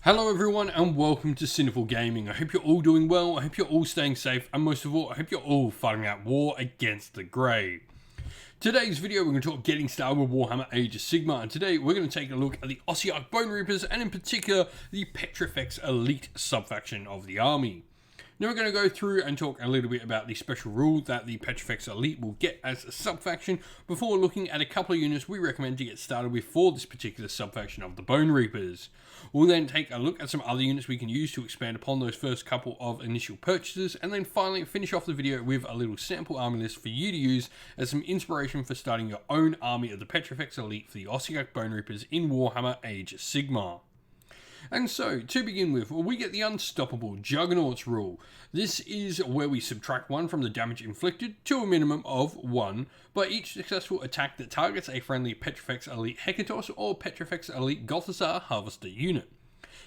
Hello everyone and welcome to Sinful Gaming. I hope you're all doing well, I hope you're all staying safe, and most of all, I hope you're all fighting out war against the grey. Today's video we're going to talk getting started with Warhammer Age of Sigmar, and today we're going to take a look at the Ossiarch Bonereapers and in particular the Petrifex elite subfaction of the army. Now we're going to go through and talk a little bit about the special rule that the Petrifex Elite will get as a subfaction before looking at a couple of units we recommend to get started with for this particular subfaction of the Bonereapers. We'll then take a look at some other units we can use to expand upon those first couple of initial purchases, and then finally finish off the video with a little sample army list for you to use as some inspiration for starting your own army of the Petrifex Elite for the Ossiarch Bonereapers in Warhammer Age of Sigmar. And so, to begin with, we get the Unstoppable Juggernauts rule. This is where we subtract 1 from the damage inflicted to a minimum of 1 by each successful attack that targets a friendly Petrifex Elite Hecatos or Petrifex Elite Gothizzar Harvester unit.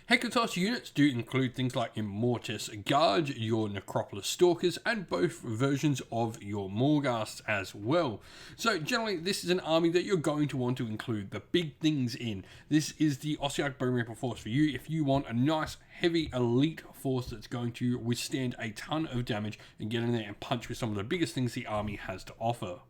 Hecatos units do include things like your Mortis Guard, your Necropolis Stalkers, and both versions of your Morghasts as well. So generally this is an army that you're going to want to include the big things in. This is the Ossiarch Bonereaper force for you if you want a nice heavy elite force that's going to withstand a ton of damage and get in there and punch with some of the biggest things the army has to offer.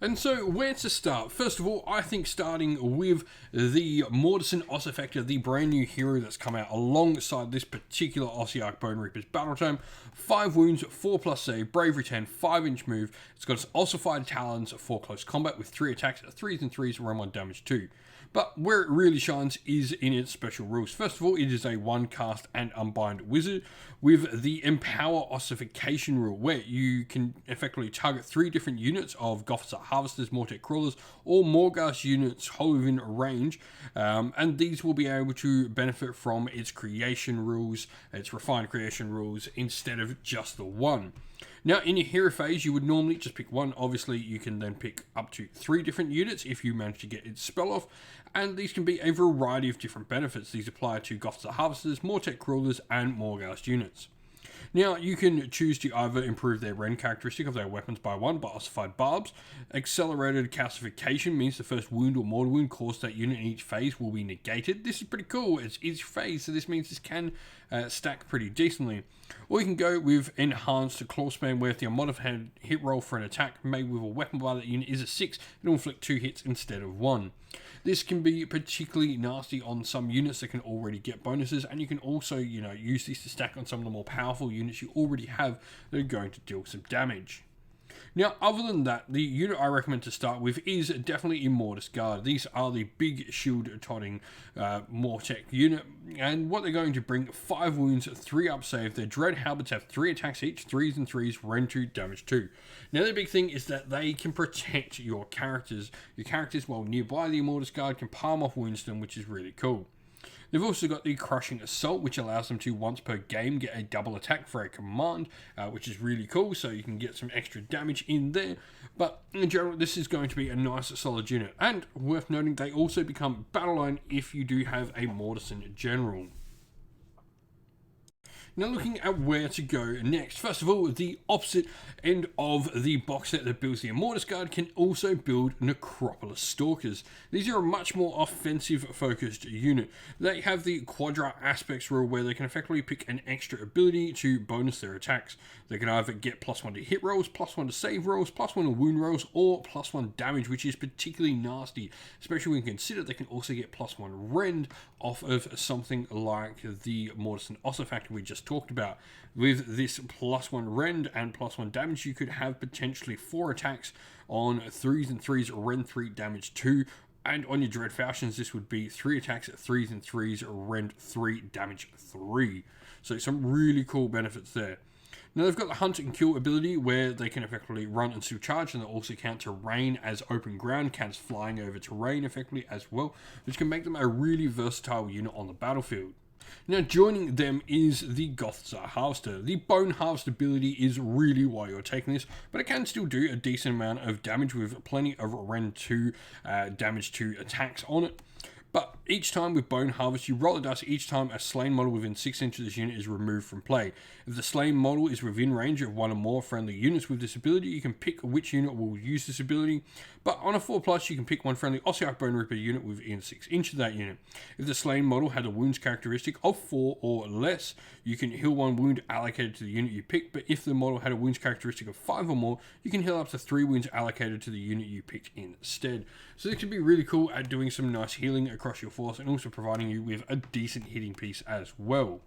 And so, where to start? First of all, I think starting with the Mortis and Ossiarch, the brand new hero that's come out alongside this particular Ossiarch Bonereapers battle tome. 5 wounds, 4+ save, bravery 10, 5-inch move. It's got its ossified talons for close combat with 3 attacks, 3s and 3s, round 1 damage 2. But where it really shines is in its special rules. First of all, it is a 1-cast and unbind wizard with the Empower Ossification rule, where you can effectively target 3 different units of Gothizzar Harvesters, Mortet Crawlers, or Morghast units whole within range, and these will be able to benefit from its creation rules, its refined creation rules, instead of just the 1. Now, in your hero phase, you would normally just pick 1. Obviously, you can then pick up to 3 different units if you manage to get its spell off, and these can be a variety of different benefits. These apply to Gothizzar Harvesters, Mortet Crawlers, and Morghast units. Now, you can choose to either improve their rend characteristic of their weapons by 1 by ossified barbs. Accelerated calcification means the first wound or mortal wound caused that unit in each phase will be negated. This is pretty cool. It's each phase, so this means this can stack pretty decently. Or you can go with enhanced claw span, where if the modified hit roll for an attack made with a weapon by that unit is a 6, it will inflict 2 hits instead of 1. This can be particularly nasty on some units that can already get bonuses, and you can also, use these to stack on some of the more powerful units you already have that are going to deal some damage. Now, other than that, the unit I recommend to start with is definitely Mortis Guard. These are the big shield-totting Mortec unit, and what they're going to bring: 5 wounds, 3 up save. Their Dread Halberds have 3 attacks each, 3s and 3s, rend 2, damage 2. Now, the big thing is that they can protect your characters. Your characters, while nearby the Mortis Guard, can palm off wounds them, which is really cool. They've also got the Crushing Assault, which allows them to, once per game, get a double attack for a command, which is really cool, so you can get some extra damage in there. But in general, this is going to be a nice, solid unit. And worth noting, they also become battle line if you do have a Mortison General. Now, looking at where to go next. First of all, the opposite end of the box set that builds the Mortis Guard can also build Necropolis Stalkers. These are a much more offensive-focused unit. They have the Quadra Aspects rule, where they can effectively pick an extra ability to bonus their attacks. They can either get +1 to hit rolls, +1 to save rolls, +1 to wound rolls, or +1 damage, which is particularly nasty, especially when you consider they can also get +1 rend off of something like the Mortis and Ossiarch we just talked about. With this +1 rend and +1 damage, you could have potentially 4 attacks on 3s and 3s, rend 3, damage 2, and on your Dread Falchions this would be 3 attacks at 3s and 3s, rend 3, damage 3. So some really cool benefits there. Now, they've got the Hunt and Kill ability, where they can effectively run and still charge, and they also count terrain as open ground, counts flying over terrain effectively as well, which can make them a really versatile unit on the battlefield. Now, joining them is the Gothizzar Harvester. The Bone Harvest ability is really why you're taking this, but it can still do a decent amount of damage with plenty of rend 2 damage to attacks on it. But each time with Bone Harvest, you roll the dice each time a slain model within 6 inches of this unit is removed from play. If the slain model is within range of one or more friendly units with this ability, you can pick which unit will use this ability. But on a 4+, you can pick one friendly Ossiarch Bonereaper unit within 6 inches of that unit. If the slain model had a wounds characteristic of 4 or less, you can heal 1 wound allocated to the unit you pick. But if the model had a wounds characteristic of 5 or more, you can heal up to 3 wounds allocated to the unit you picked instead. So this can be really cool at doing some nice healing across your force and also providing you with a decent hitting piece as well.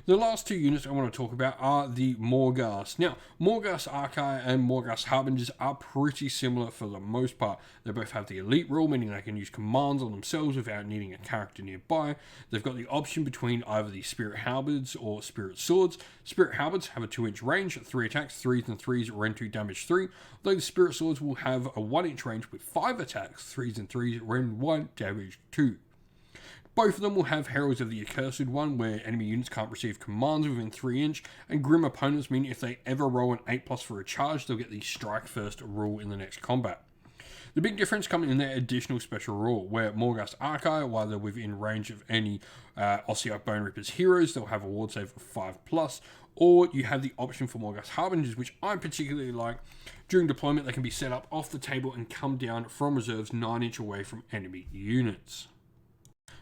The last 2 units I want to talk about are the Morghast. Now, Morghast Archive and Morghast Harbingers are pretty similar for the most part. They both have the elite rule, meaning they can use commands on themselves without needing a character nearby. They've got the option between either the Spirit Halberds or Spirit Swords. Spirit Halberds have a 2-inch range, 3 attacks, 3s and 3s, rend 2, damage 3, although the Spirit Swords will have a 1-inch range with 5 attacks, 3s and 3s, rend 1, damage 2. Both of them will have Heralds of the Accursed One, where enemy units can't receive commands within 3 inch, and Grim Opponents mean if they ever roll an 8+ for a charge, they'll get the Strike First rule in the next combat. The big difference comes in their additional special rule, where Morghast Archive, while they're within range of any Ossiarch Bonereapers heroes, they'll have a ward save of 5+, or you have the option for Morghast Harbingers, which I particularly like. During deployment, they can be set up off the table and come down from reserves 9 inch away from enemy units.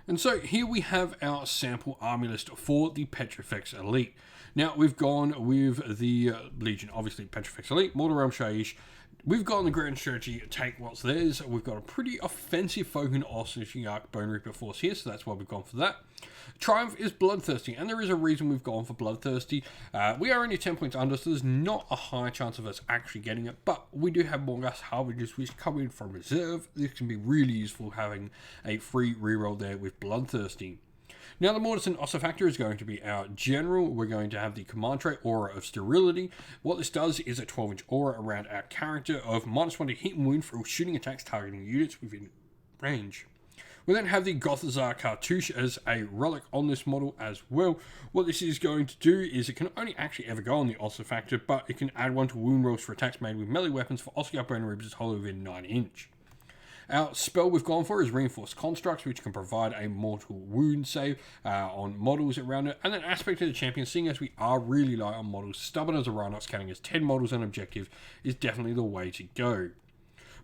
And so here we have our sample army list for the Petrifex Elite. Now we've gone with the Legion, obviously Petrifex Elite, Mortal Realm Shaiish. We've gone the grand strategy, take what's theirs. We've got a pretty offensive focused Ossiarch Bonereaper force here, so that's why we've gone for that. Triumph is Bloodthirsty, and there is a reason we've gone for Bloodthirsty. We are only 10 points under, so there's not a high chance of us actually getting it, but we do have Morghast Harbingers which come in from reserve. This can be really useful having a free reroll there with Bloodthirsty. Now the Mortis and Ossifactor is going to be our general. We're going to have the command trait Aura of Sterility. What this does is a 12-inch aura around our character of -1 to hit and wound for all shooting attacks targeting units within range. We then have the Gothazar Cartouche as a relic on this model as well. What this is going to do is it can only actually ever go on the Ossifactor, but it can add 1 to wound rolls for attacks made with melee weapons for Ossiarch Bonereapers hollow within 9 inch. Our spell we've gone for is Reinforced Constructs, which can provide a mortal wound save on models around it. And then Aspect of the Champion, seeing as we are really light on models, Stubborn as a Rhinox, counting as 10 models on objective, is definitely the way to go.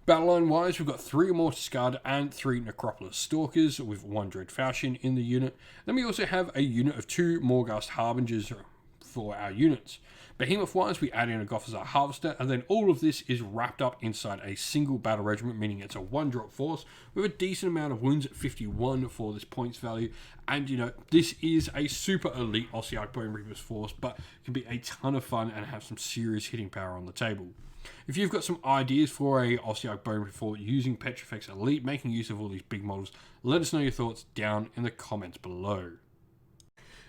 Battle line wise, we've got 3 Mortis Guard and 3 Necropolis Stalkers with 1 Dread Falchion in the unit. Then we also have a unit of 2 Morghast Harbingers for our units. Behemoth wise, we add in a Gothazar Harvester, and then all of this is wrapped up inside a single battle regiment, meaning it's a 1-drop force with a decent amount of wounds at 51 for this points value. And you know, this is a super elite Ossiarch Bonereapers force, but can be a ton of fun and have some serious hitting power on the table. If you've got some ideas for a Ossiarch Bonereaper for using Petrifex Elite, making use of all these big models, let us know your thoughts down in the comments below.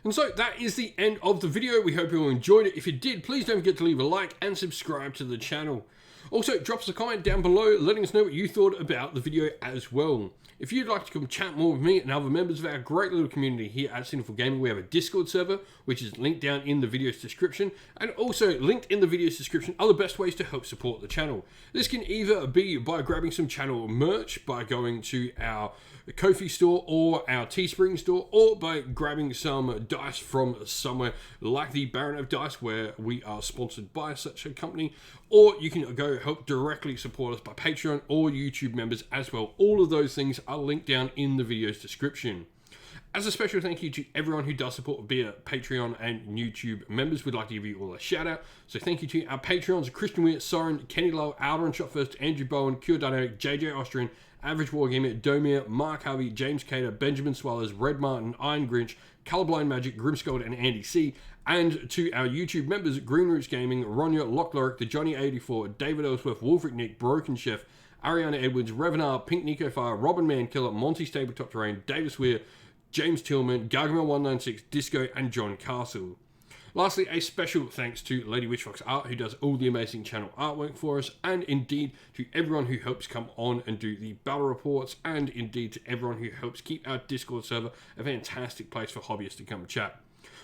And so that is the end of the video. We hope you all enjoyed it. If you did, please don't forget to leave a like and subscribe to the channel. Also, drop us a comment down below letting us know what you thought about the video as well. If you'd like to come chat more with me and other members of our great little community here at Sinful Gaming, we have a Discord server, which is linked down in the video's description, and also linked in the video's description are the best ways to help support the channel. This can either be by grabbing some channel merch, by going to our Ko-fi store or our Teespring store, or by grabbing some dice from somewhere like the Baron of Dice, where we are sponsored by such a company, or you can go help directly support us by Patreon or YouTube members as well. All of those things are linked down in the video's description. As a special thank you to everyone who does support via Patreon and YouTube members, we'd like to give you all a shout out. So thank you to our Patreons, Christian Weir, Soren, Kenny Lowe, Alderon Shot First, Andrew Bowen, Cure Dynamic, JJ Austrian, Average Wargamer, Domir, Mark Harvey, James Cater, Benjamin Swallows, Red Martin, Iron Grinch, Colorblind Magic, Grimscold, and Andy C. And to our YouTube members, Green Roots Gaming, Ronya, Lockloric, The Johnny84, David Ellsworth, Wolfric Nick, Broken Chef, Ariana Edwards, Revenar, Pink Nico Fire, Robin Mankiller, Monty Stabletop Terrain, Davis Weir, James Tillman, Gargamel196, Disco, and John Castle. Lastly, a special thanks to Lady Witchfox Art, who does all the amazing channel artwork for us, and indeed to everyone who helps come on and do the battle reports, and indeed to everyone who helps keep our Discord server a fantastic place for hobbyists to come chat.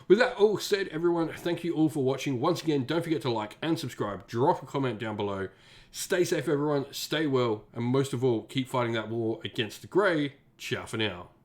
With that all said, everyone, thank you all for watching. Once again, don't forget to like and subscribe, drop a comment down below. Stay safe, everyone, stay well, and most of all, keep fighting that war against the grey. Ciao for now.